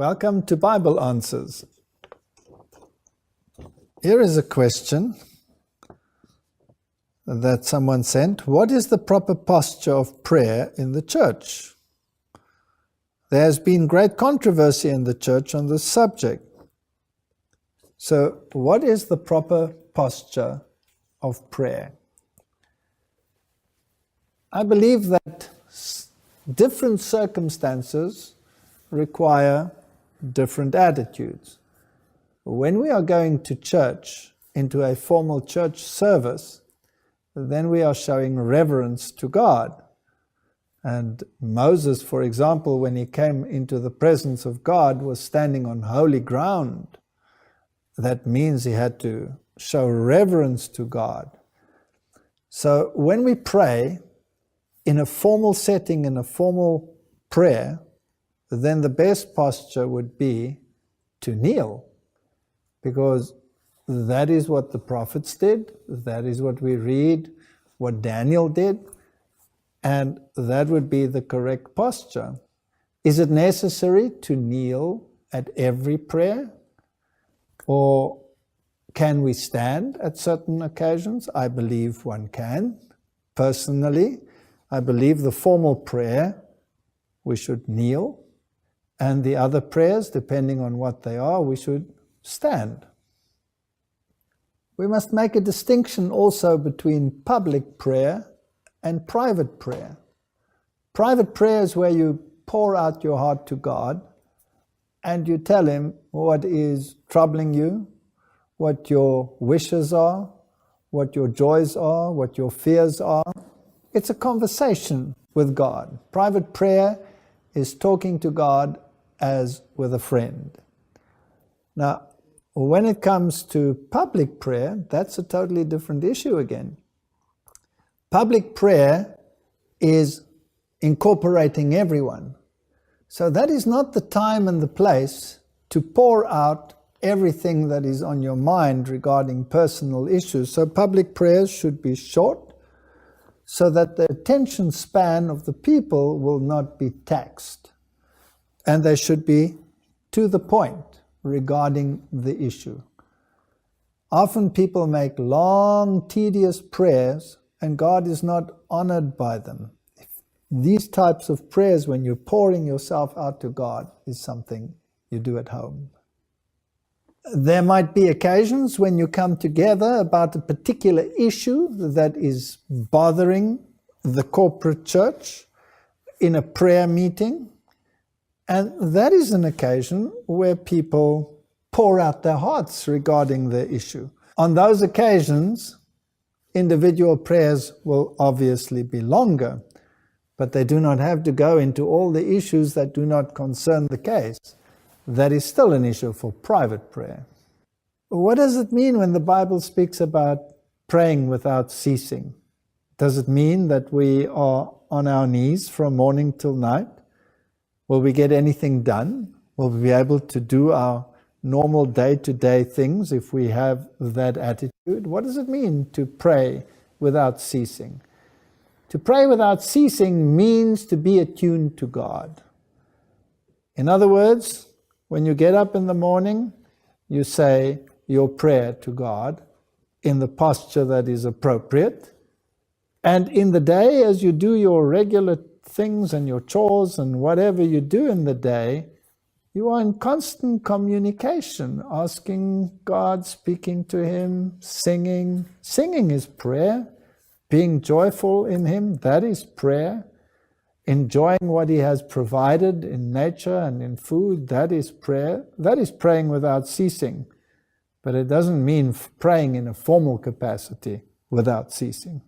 Welcome to Bible Answers. Here is a question that someone sent. What is the proper posture of prayer in the church? There has been great controversy in the church on this subject. So, what is the proper posture of prayer? I believe that different circumstances require different attitudes. When we are going to church, into a formal church service, then we are showing reverence to God. And Moses, for example, when he came into the presence of God, was standing on holy ground. That means he had to show reverence to God. So when we pray in a formal setting, in a formal prayer, then the best posture would be to kneel, because that is what the prophets did, that is what we read, what Daniel did, and that would be the correct posture. Is it necessary to kneel at every prayer? Or can we stand at certain occasions? I believe one can. Personally, I believe the formal prayer, we should kneel. And the other prayers, depending on what they are, we should stand. We must make a distinction also between public prayer and private prayer. Private prayer is where you pour out your heart to God and you tell Him what is troubling you, what your wishes are, what your joys are, what your fears are. It's a conversation with God. Private prayer is talking to God as with a friend. Now, when it comes to public prayer, that's a totally different issue again. Public prayer is incorporating everyone. So that is not the time and the place to pour out everything that is on your mind regarding personal issues. So public prayers should be short so that the attention span of the people will not be taxed. And they should be to the point regarding the issue. Often people make long, tedious prayers and God is not honored by them. These types of prayers, when you're pouring yourself out to God, is something you do at home. There might be occasions when you come together about a particular issue that is bothering the corporate church in a prayer meeting. And that is an occasion where people pour out their hearts regarding the issue. On those occasions, individual prayers will obviously be longer, but they do not have to go into all the issues that do not concern the case. That is still an issue for private prayer. What does it mean when the Bible speaks about praying without ceasing? Does it mean that we are on our knees from morning till night? Will we get anything done? Will we be able to do our normal day-to-day things if we have that attitude? What does it mean to pray without ceasing? To pray without ceasing means to be attuned to God. In other words, when you get up in the morning, you say your prayer to God in the posture that is appropriate. And in the day, as you do your regular things and your chores and whatever you do in the day, you are in constant communication, asking God, speaking to Him, singing. Singing is prayer. Being joyful in Him, that is prayer. Enjoying what He has provided in nature and in food, that is prayer. That is praying without ceasing. But it doesn't mean praying in a formal capacity without ceasing.